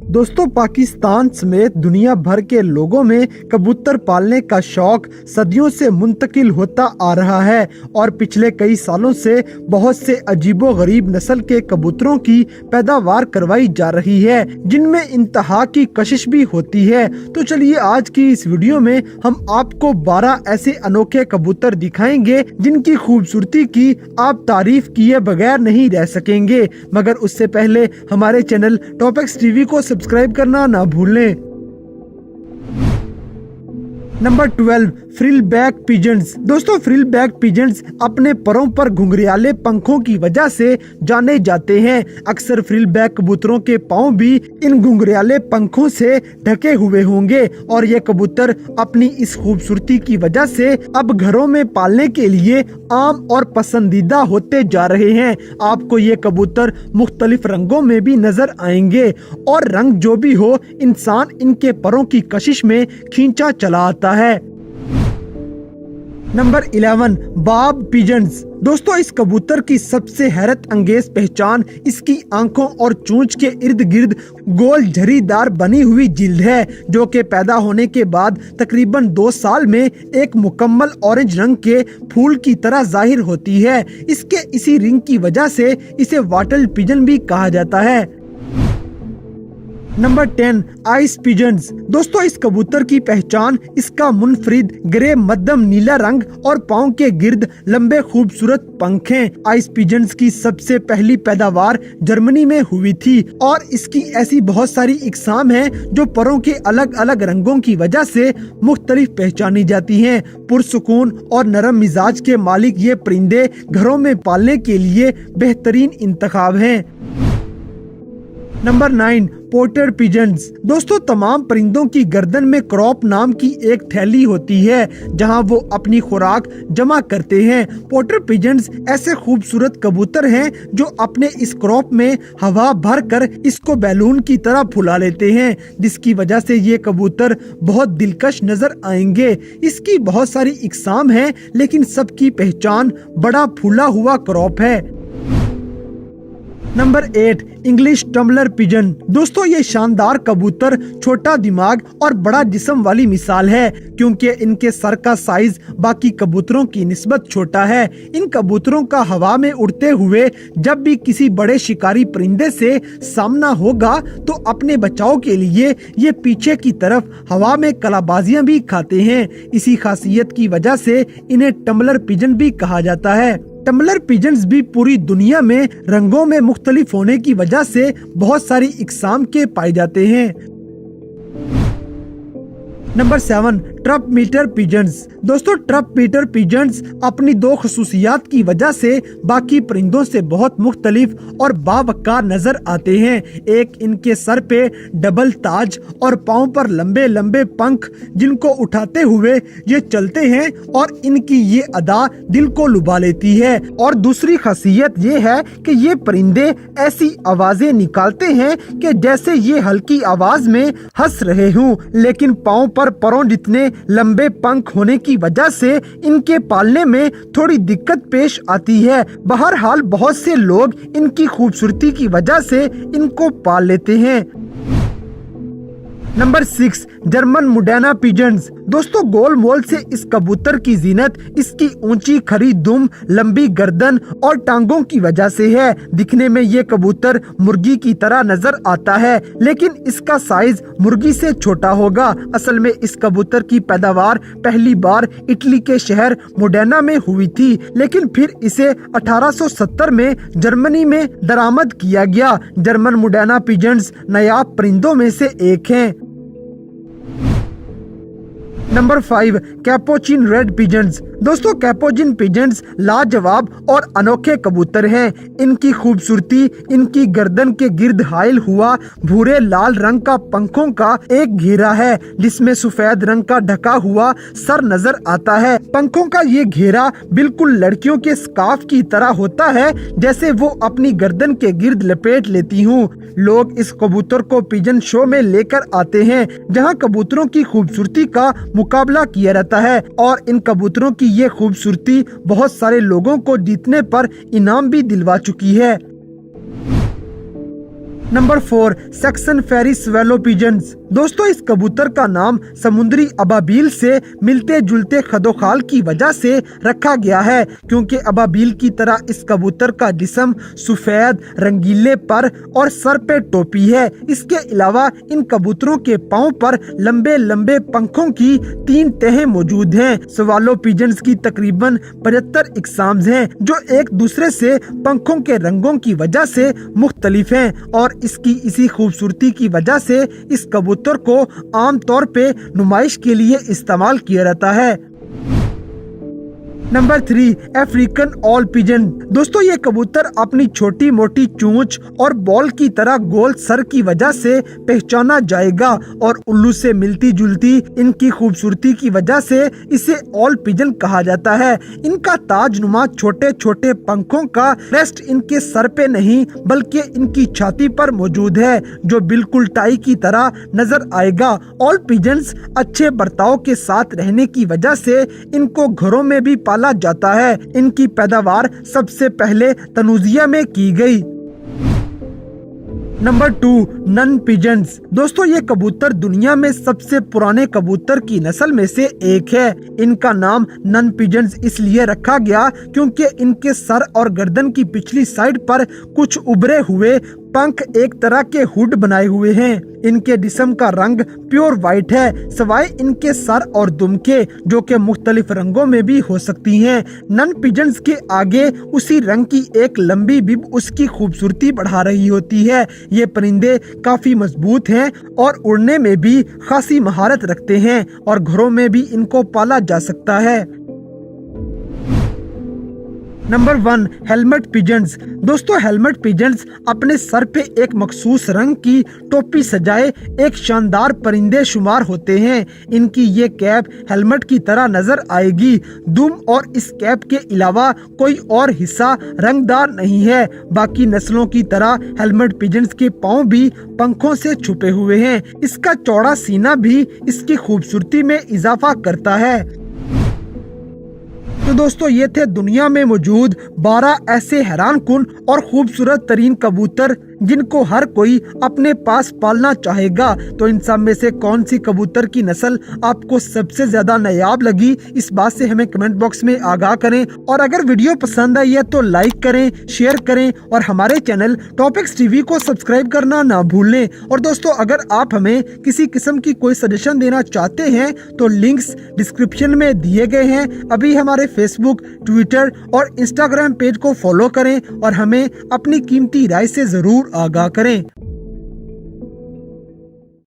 दोस्तों, पाकिस्तान समेत दुनिया भर के लोगों में कबूतर पालने का शौक सदियों से मुंतकिल होता आ रहा है और पिछले कई सालों से बहुत से अजीबोगरीब नस्ल के कबूतरों की पैदावार करवाई जा रही है, जिनमें इंतहा की कशिश भी होती है। तो चलिए आज की इस वीडियो में हम आपको 12 ऐसे अनोखे कबूतर दिखाएंगे जिनकी खूबसूरती की आप तारीफ किए बगैर नहीं रह सकेंगे। मगर उससे पहले हमारे चैनल टॉपिक्स टीवी को सब्सक्राइब करना ना भूलें। Number 12, frill back pigeons. दोस्तों, फ्रिल बैक पिजन्स अपने परों पर घुंघराले पंखों की वजह से जाने जाते हैं। अक्सर फ्रिल बैक कबूतरों के पांव भी इन घुंघराले पंखों से ढके हुए होंगे और ये कबूतर अपनी इस खूबसूरती की वजह से अब घरों में पालने के लिए आम और पसंदीदा होते जा रहे हैं। आपको ये कबूतर मुख्तलिफ रंगों में भी नजर आएंगे और रंग जो भी हो, इंसान इनके परों की कशिश में खींचा चला आता है। नंबर 11, बाब पिजन्स। दोस्तों, इस कबूतर की सबसे हैरत अंगेज पहचान इसकी आंखों और चोंच के इर्द गिर्द गोल झरीदार बनी हुई जिल्द है, जो कि पैदा होने के बाद तकरीबन 2 साल में एक मुकम्मल ऑरेंज रंग के फूल की तरह जाहिर होती है। इसके इसी रिंग की वजह से इसे वाटल पिजन भी कहा जाता है। Number 10, ice pigeons. दोस्तों, इस कबूतर की पहचान इसका मुनफरिद ग्रे मध्यम नीला रंग और पांव के गिर्द लंबे खूबसूरत पंख हैं। आइस पिजन्स की सबसे पहली पैदावार जर्मनी में हुई थी और इसकी ऐसी बहुत सारी इकसाम हैं जो परों के अलग अलग रंगों की वजह से मुख्तलिफ पहचानी जाती हैं। पुरसुकून और नरम मिजाज के मालिक ये परिंदे घरों में पालने के लिए बेहतरीन इंतखाब हैं। Number 9, porter pigeons. दोस्तों, तमाम परिंदों की गर्दन में क्रॉप नाम की एक थैली होती है जहां वो अपनी खुराक जमा करते हैं। पोर्टर पिजन्स ऐसे खूबसूरत कबूतर हैं जो अपने इस क्रॉप में हवा भर कर इसको बैलून की तरह फुला लेते हैं, जिसकी वजह से ये कबूतर बहुत दिलकश नजर आएंगे। इसकी बहुत सारी इकसाम हैं, लेकिन सबकी पहचान बड़ा फूला हुआ क्रॉप है। Number 8, English tumbler pigeon. दोस्तों, ये शानदार कबूतर छोटा दिमाग और बड़ा जिस्म वाली मिसाल है, क्योंकि इनके सर का साइज बाकी कबूतरों की निस्बत छोटा है। इन कबूतरों का हवा में उड़ते हुए जब भी किसी बड़े शिकारी परिंदे से सामना होगा तो अपने बचाव के लिए ये पीछे की तरफ हवा में कलाबाजियां भी खाते हैं। इसी खासियत की वजह से इन्हें टम्बलर पिजन भी कहा जाता है। टम्बलर पिजन्स भी पूरी दुनिया में रंगों में मुख्तलिफ होने की वजह से बहुत सारी इकसाम के पाए जाते हैं। Number 7, trumpeter pigeons. दोस्तों, ट्रप मीटर पिजन्स अपनी 2 खसूसियात की वजह से बाकी परिंदों से बहुत मुख्तलिफ और बावकार नजर आते हैं। एक, इनके सर पे डबल ताज और पाँव पर लंबे लंबे पंख जिनको उठाते हुए ये चलते हैं और इनकी ये अदा दिल को लुभा लेती है। और दूसरी खासियत ये है कि ये परिंदे ऐसी आवाजें निकालते हैं कि जैसे ये हल्की आवाज में हंस रहे हों, लेकिन पाँव पर परों जितने लंबे पंख होने की वजह से इनके पालने में थोड़ी दिक्कत पेश आती है। बहरहाल बहुत से लोग इनकी खूबसूरती की वजह से इनको पाल लेते हैं। Number 6, German Modena pigeons. दोस्तों, गोल मोल से इस कबूतर की जीनत इसकी ऊंची खरी दुम, लंबी गर्दन और टांगों की वजह से है। दिखने में ये कबूतर मुर्गी की तरह नजर आता है, लेकिन इसका साइज मुर्गी से छोटा होगा। असल में इस कबूतर की पैदावार पहली बार इटली के शहर मुडैना में हुई थी, लेकिन फिर इसे 1870 में जर्मनी में दरामद किया गया। जर्मन मुडैना पिजन्स नायाब परिंदों में से एक हैं। Number 5, capuchin red pigeons. दोस्तों, कैपोचिन पिजन्स लाजवाब और अनोखे कबूतर हैं। इनकी खूबसूरती इनकी गर्दन के गिर्द हाइल हुआ भूरे लाल रंग का पंखों का एक घेरा है, जिसमें सफेद रंग का ढका हुआ सर नजर आता है। पंखों का ये घेरा बिल्कुल लड़कियों के स्कार्फ की तरह होता है, जैसे वो अपनी गर्दन के गिर्द लपेट लेती हूँ। लोग इस कबूतर को पिजन शो में लेकर आते हैं, जहाँ कबूतरों की खूबसूरती का मुकाबला किया रहता है और इन कबूतरों की ये खूबसूरती बहुत सारे लोगों को जीतने पर इनाम भी दिलवा चुकी है। नंबर 4 सेक्शन फेरी स्वेलो पिजन्स। दोस्तों इस कबूतर का नाम समुद्री अबाबील से मिलते जुलते खदोखाल की वजह से रखा गया है, क्योंकि अबाबील की तरह इस कबूतर का जिस्म सफेद रंगीले पर और सर पे टोपी है। इसके अलावा इन कबूतरों के पाँव पर लंबे लंबे पंखों की 3 तहें मौजूद हैं। स्वेलो पिजन्स की तकरीबन 75 इकसाम्स हैं, जो एक दूसरे से पंखों के रंगों की वजह से मुख्तलिफ हैं, और इसकी इसी खूबसूरती की वजह से इस कबूतर को आम तौर पे नुमाइश के लिए इस्तेमाल किया जाता है। Number 3 African all pigeon. दोस्तों ये कबूतर अपनी छोटी मोटी चोंच और बॉल की तरह गोल सर की वजह से पहचाना जाएगा, और उल्लू से मिलती जुलती इनकी खूबसूरती की वजह से इसे ऑल पिजन कहा जाता है। इनका ताजनुमा छोटे छोटे पंखों का रेस्ट इनके सर पे नहीं बल्कि इनकी छाती पर मौजूद है, जो बिल्कुल टाई की तरह नजर आएगा। ऑल पिजन्स अच्छे बर्ताव के साथ रहने की वजह से इनको घरों में भी पाला जाता है। इनकी पैदावार सबसे पहले तनुजिया में की गई। Number 2 nun pigeons. दोस्तों ये कबूतर दुनिया में सबसे पुराने कबूतर की नस्ल में से एक है। इनका नाम नन पिजन्स इसलिए रखा गया क्योंकि इनके सर और गर्दन की पिछली साइड पर कुछ उभरे हुए पंख एक तरह के हुड बनाए हुए हैं। इनके जिस्म का रंग प्योर व्हाइट है, सिवाय इनके सर और दुम के, जो कि मुख्तलिफ रंगों में भी हो सकती हैं। नन पिजन्स के आगे उसी रंग की एक लंबी बिब उसकी खूबसूरती बढ़ा रही होती है। ये परिंदे काफी मजबूत हैं और उड़ने में भी खासी महारत रखते हैं, और घरों में भी इनको पाला जा सकता है। Number 1 helmet pigeons. दोस्तों हेलमेट पिजन्स अपने सर पे एक मखसूस रंग की टोपी सजाए एक शानदार परिंदे शुमार होते हैं। इनकी ये कैप हेलमेट की तरह नजर आएगी। दुम और इस कैप के अलावा कोई और हिस्सा रंगदार नहीं है। बाकी नस्लों की तरह हेलमेट पिजन्स के पाँव भी पंखों से छुपे हुए हैं। इसका चौड़ा सीना भी इसकी खूबसूरती में इजाफा करता है। तो दोस्तों ये थे दुनिया में मौजूद 12 ऐसे हैरानकुन और खूबसूरत तरीन कबूतर जिनको हर कोई अपने पास पालना चाहेगा। तो इन सब में से कौन सी कबूतर की नस्ल आपको सबसे ज्यादा नायाब लगी, इस बात से हमें कमेंट बॉक्स में आगाह करें। और अगर वीडियो पसंद आई है तो लाइक करें, शेयर करें, और हमारे चैनल टॉपिक्स टीवी को सब्सक्राइब करना ना भूलें। और दोस्तों अगर आप हमें किसी किस्म की कोई सजेशन देना चाहते हैं तो लिंक्स डिस्क्रिप्शन में दिए गए हैं। अभी हमारे फेसबुक, ट्विटर और इंस्टाग्राम पेज को फॉलो करें और हमें अपनी कीमती राय से जरूर आगाह करें।